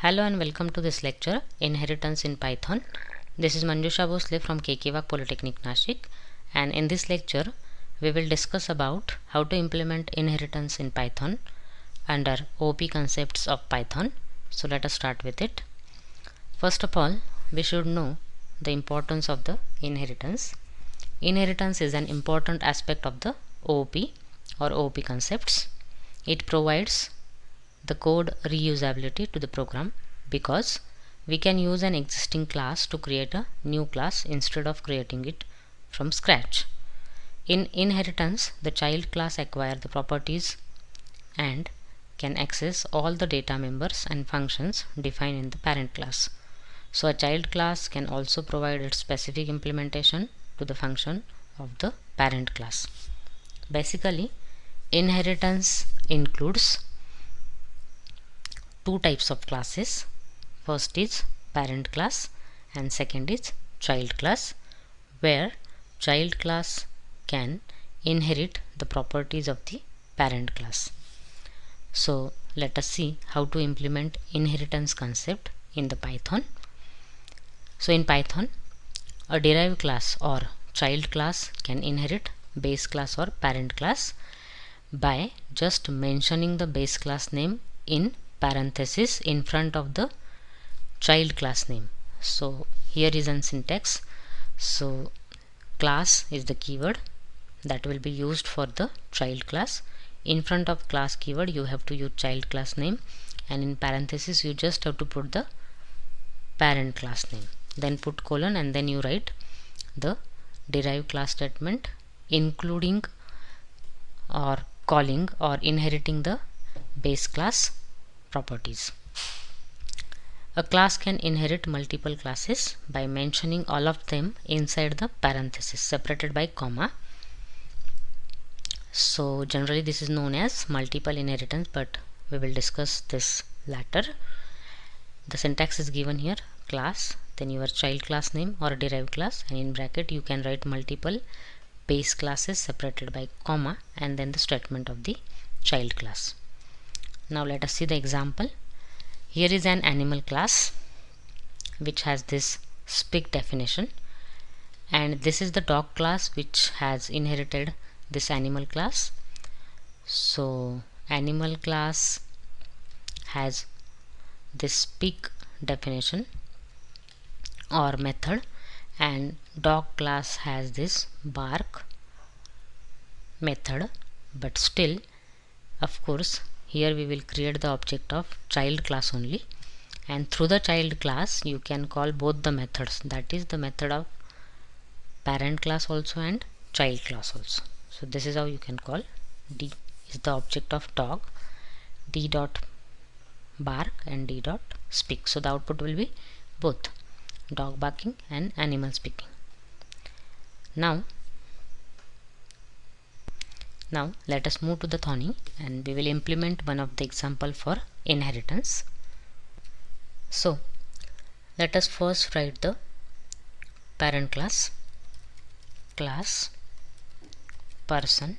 Hello and welcome to this lecture, Inheritance in Python. This is Manjusha Bhosle from KK Polytechnic Nashik, and in this lecture we will discuss about how to implement inheritance in Python under OP concepts of Python. So let us start with it. First of all, we should know the importance of the inheritance. Inheritance is an important aspect of the OOP or OOP concepts. It provides the code reusability to the program because we can use an existing class to create a new class instead of creating it from scratch. In inheritance, the child class acquires the properties and can access all the data members and functions defined in the parent class. So a child class can also provide its specific implementation to the function of the parent class. Basically, inheritance includes two types of classes. First is parent class and second is child class, where child class can inherit the properties of the parent class. So let us see how to implement inheritance concept in the Python. So in Python, a derived class or child class can inherit base class or parent class by just mentioning the base class name in parenthesis in front of the child class name. So here is an syntax. So class is the keyword that will be used for the child class. In front of class keyword you have to use child class name, and in parenthesis you just have to put the parent class name, then put colon, and then you write the derived class statement including or calling or inheriting the base class properties. A class can inherit multiple classes by mentioning all of them inside the parenthesis separated by comma. So generally this is known as multiple inheritance, but we will discuss this later. The syntax is given here: class, then your child class name or derived class, and in bracket you can write multiple base classes separated by comma, and then the statement of the child class. Now let us see the example. Here is an animal class which has this speak definition, and this is the dog class which has inherited this animal class. So animal class has this speak definition or method, and dog class has this bark method, but still, of course, here we will create the object of child class only, and through the child class you can call both the methods, that is the method of parent class also and child class also. So this is how you can call. D is the object of dog, d dot bark and d dot speak. So the output will be both dog barking and animal speaking. Now let us move to the Thonny, and we will implement one of the example for inheritance. So let us first write the parent class person.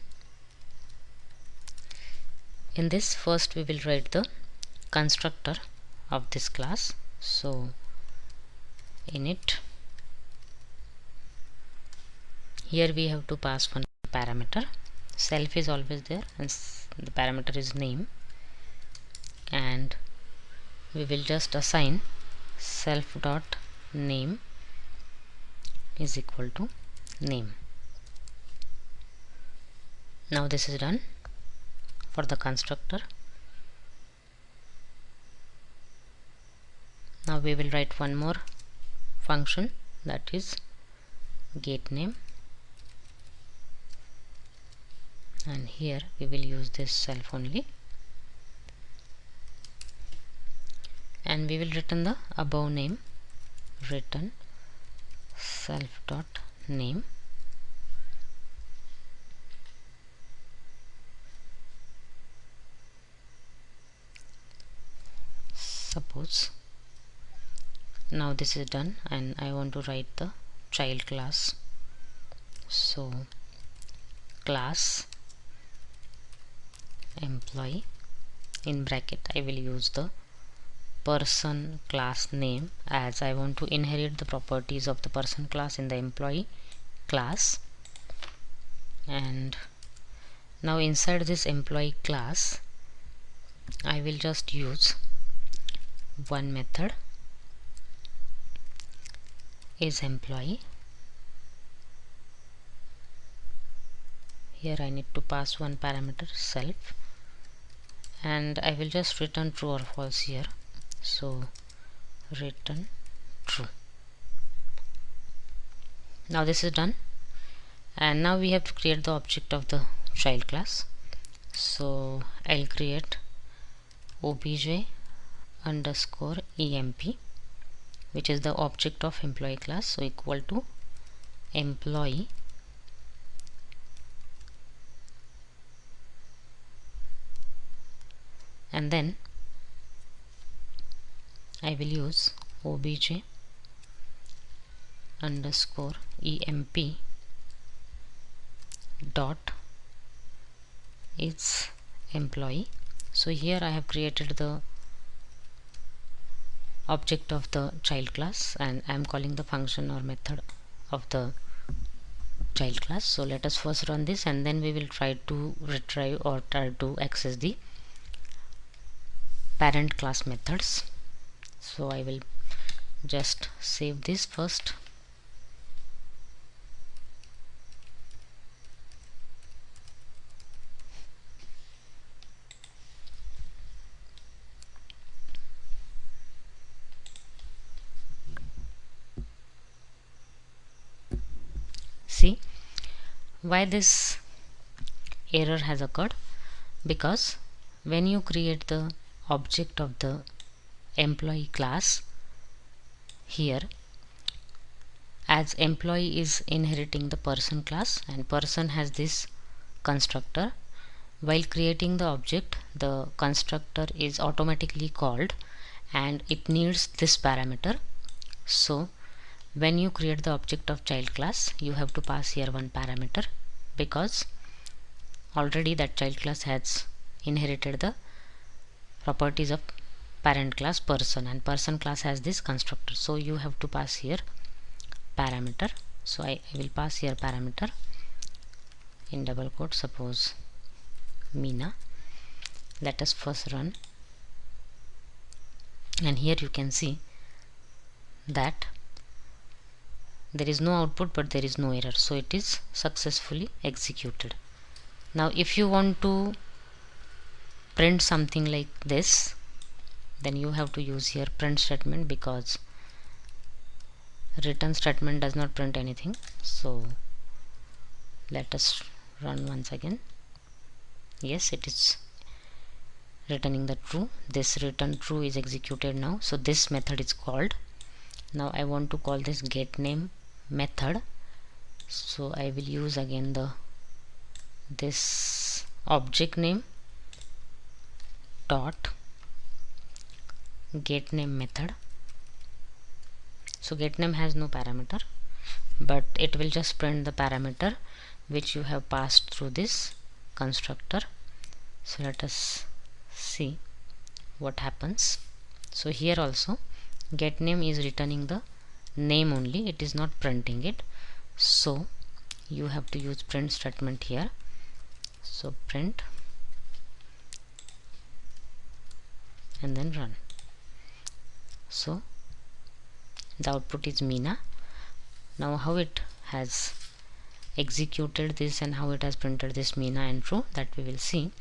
In this, first we will write the constructor of this class. So init, here we have to pass one parameter. Self is always there and the parameter is name, and we will just assign self dot name is equal to name. Now this is done for the constructor. Now we will write one more function, that is get name, and here we will use this self only, and we will return the above name, return self dot name. Suppose now this is done and I want to write the child class. So class employee, in bracket I will use the person class name, as I want to inherit the properties of the person class in the employee class. And now inside this employee class I will just use one method is employee. Here I need to pass one parameter self, and I will just return true or false here. So return true. Now this is done, and now we have to create the object of the child class. So I'll create obj underscore emp, which is the object of employee class, so equal to employee and then I will use obj underscore emp dot its employee. So here I have created the object of the child class, and I am calling the function or method of the child class. So let us first run this, and then we will try to retrieve or try to access the parent class methods. So I will just save this first. See why this error has occurred? Because when you create the object of the employee class here, as employee is inheriting the person class and person has this constructor, while creating the object the constructor is automatically called and it needs this parameter. So when you create the object of child class, you have to pass here one parameter, because already that child class has inherited the properties of parent class person, and person class has this constructor. So you have to pass here parameter. So I will pass here parameter in double quote, suppose Meena. Let us first run, and here you can see that there is no output but there is no error, so it is successfully executed. Now if you want to print something like this, then you have to use here print statement, because return statement does not print anything. So let us run once again. Yes, it is returning the true. This return true is executed now, so this method is called. Now I want to call this get name method, so I will use again this object name dot get name method. So get name has no parameter, but it will just print the parameter which you have passed through this constructor. So let us see what happens. So here also get name is returning the name only, it is not printing it. So you have to use print statement here. So print and then run. So the output is Meena. Now how it has executed this and how it has printed this Meena and true, that we will see.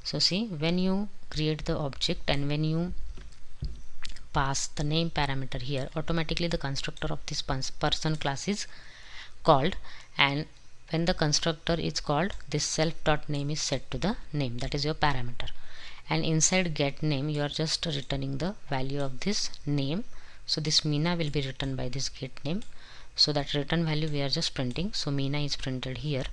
So see, when you create the object and when you pass the name parameter here, automatically the constructor of this person class is called, and when the constructor is called, this self dot name is set to the name, that is your parameter, and inside get name you are just returning the value of this name. So this Meena will be written by this get name, so that return value we are just printing. So Meena is printed here,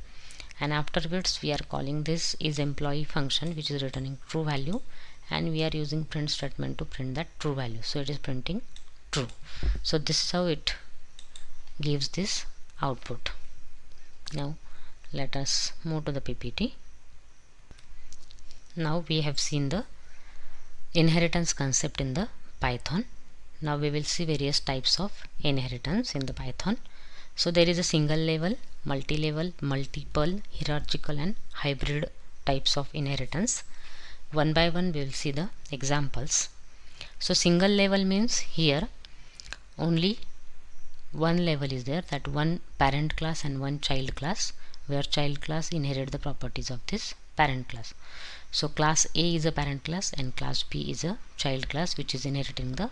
and afterwards we are calling this is employee function which is returning true value, and we are using print statement to print that true value, so it is printing true. So this is how it gives this output. Now let us move to the PPT. Now we have seen the inheritance concept in the Python. Now we will see various types of inheritance in the Python. So there is a single level, multi-level, multiple, hierarchical and hybrid types of inheritance. One by one we will see the examples. So single level means here only one level is there, that one parent class and one child class, where child class inherit the properties of this parent class. So class A is a parent class and class B is a child class which is inheriting the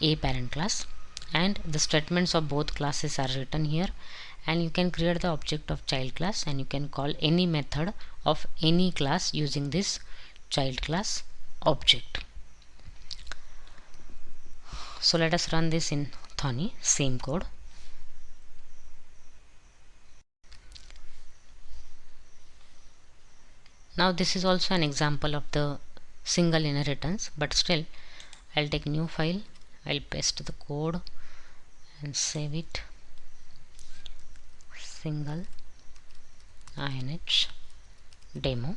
A parent class, and the statements of both classes are written here, and you can create the object of child class and you can call any method of any class using this child class object. So let us run this in Thonny, same code. Now this is also an example of the single inheritance, but still I'll take new file, I'll paste the code and save it, single inh demo,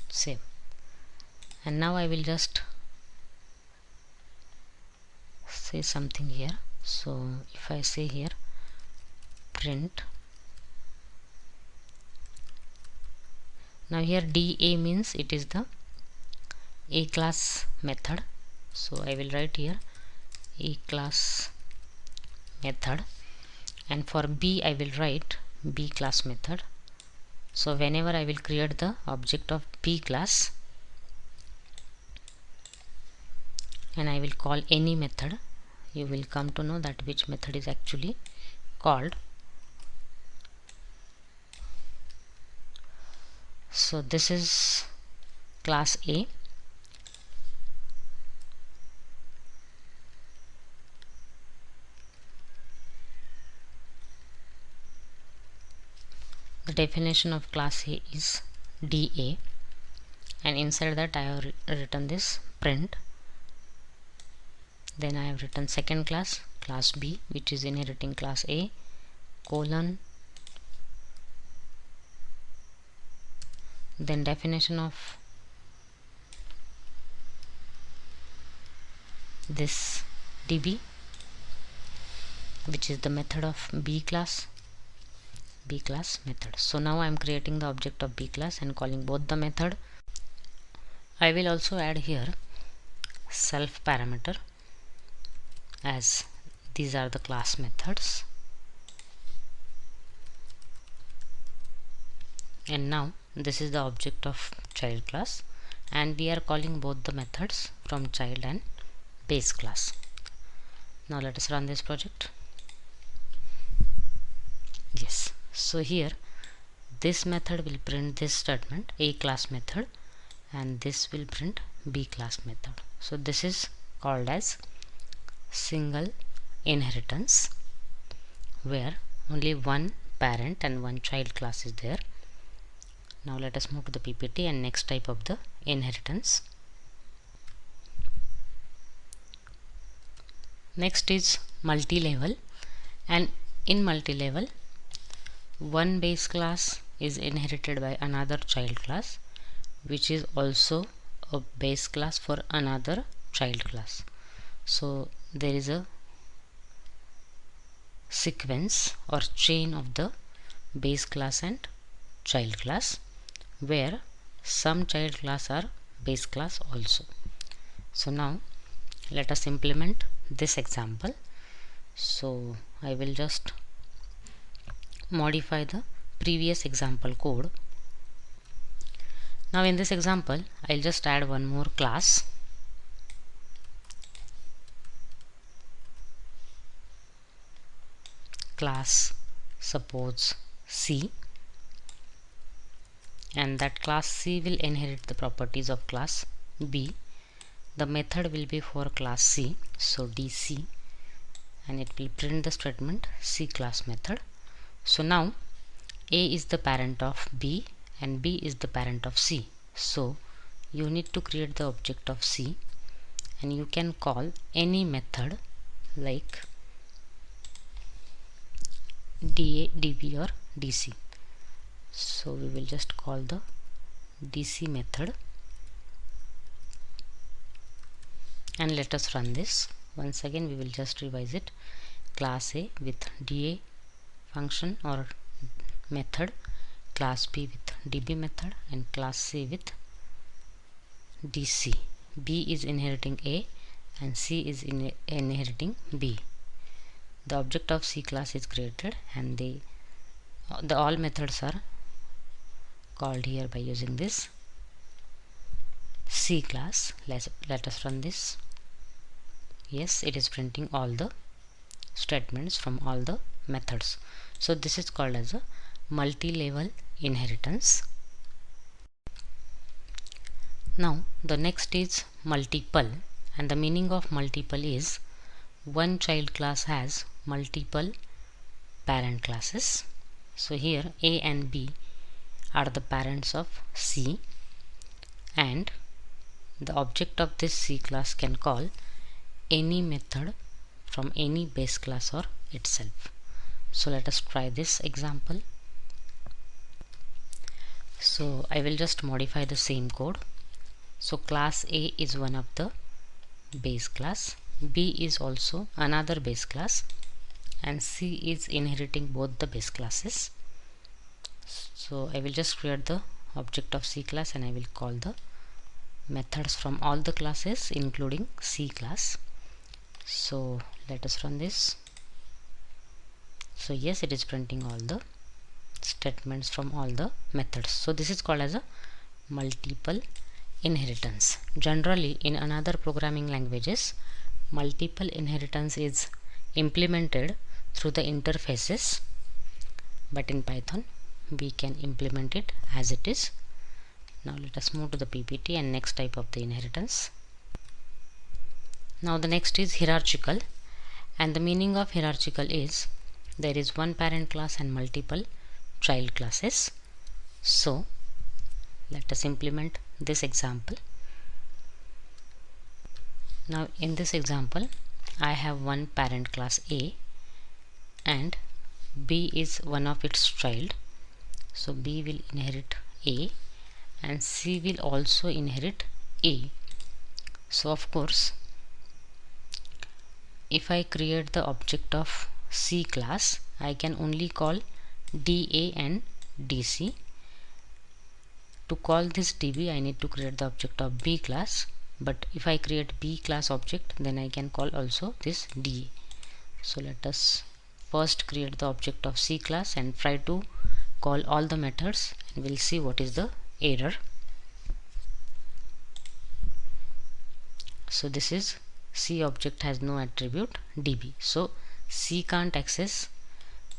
save. And now I will just say something here. So if I say here print, now here DA means it is the A class method, so I will write here A class method, and for B I will write B class method. So whenever I will create the object of B class and I will call any method, you will come to know that which method is actually called. So this is class A, the definition of class A is DA, and inside that I have written this print. Then I have written second class, class B, which is inheriting class A, colon, then definition of this DB, which is the method of B class method. So now I am creating the object of B class and calling both the method. I will also add here self parameter, as these are the class methods. And now this is the object of child class, and we are calling both the methods from child and base class. Now let us run this project. Yes, so here this method will print this statement A class method, and this will print B class method. So this is called as single inheritance, where only one parent and one child class is there. Now let us move to the PPT and next type of the inheritance. Next is multi-level, and in multi-level one base class is inherited by another child class which is also a base class for another child class. So there is a sequence or chain of the base class and child class, where some child class are base class also. So now let us implement this example. So I will just modify the previous example code. Now in this example I'll just add one more class. Class suppose C, and that class C will inherit the properties of class B. The method will be for class C, so DC, and it will print the statement C class method. So now A is the parent of B and B is the parent of C. So you need to create the object of C, and you can call any method like DA, DB or DC. So we will just call the DC method, and let us run this. Once again we will just revise it. Class A with DA function or method, class B with DB method, and class C with DC. B is inheriting A and C is inheriting B. The object of C class is created, and the all methods are called here by using this C class. Let us run this. Yes, it is printing all the statements from all the methods. So this is called as a multi-level inheritance. Now the next is multiple, and the meaning of multiple is one child class has multiple parent classes. So here A and B are the parents of C, and the object of this C class can call any method from any base class or itself. So let us try this example. So I will just modify the same code. So class A is one of the base class, B is also another base class, and C is inheriting both the base classes. So I will just create the object of C class, and I will call the methods from all the classes including C class. So let us run this. So yes, it is printing all the statements from all the methods. So this is called as a multiple inheritance. Generally in another programming languages, multiple inheritance is implemented through the interfaces, but in Python we can implement it as it is. Now let us move to the PPT and next type of the inheritance. Now the next is hierarchical, and the meaning of hierarchical is there is one parent class and multiple child classes. So let us implement this example. Now in this example I have one parent class A, and B is one of its child. So B will inherit A and C will also inherit A. So of course, if I create the object of C class, I can only call DA and DC. To call this DB, I need to create the object of B class, but if I create B class object, then I can call also this DA. So let us first create the object of C class and try to call all the methods, and we'll see what is the error. So this is C object has no attribute DB, so C can't access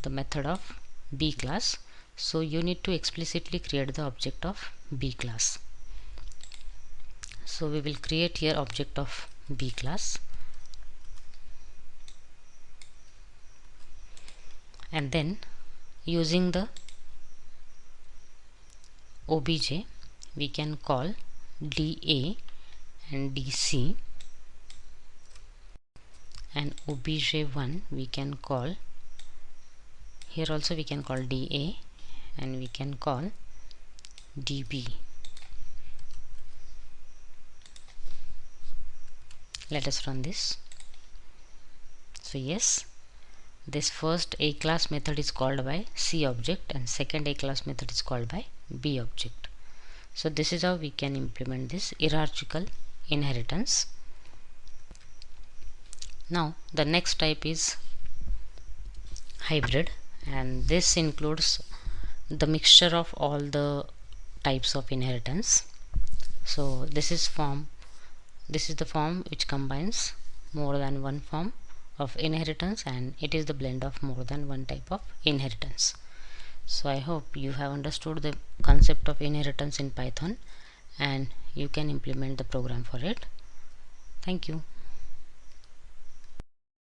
the method of B class. So you need to explicitly create the object of B class. So we will create here object of B class, and then using the obj we can call DA and DC, and obj1 we can call, here also we can call DA and we can call DB. Let us run this. So yes, this first A class method is called by C object and second A class method is called by B object. So this is how we can implement this hierarchical inheritance. Now the next type is hybrid, and this includes the mixture of all the types of inheritance. So this is the form which combines more than one form of inheritance, and it is the blend of more than one type of inheritance. So I hope you have understood the concept of inheritance in Python and you can implement the program for it. Thank you.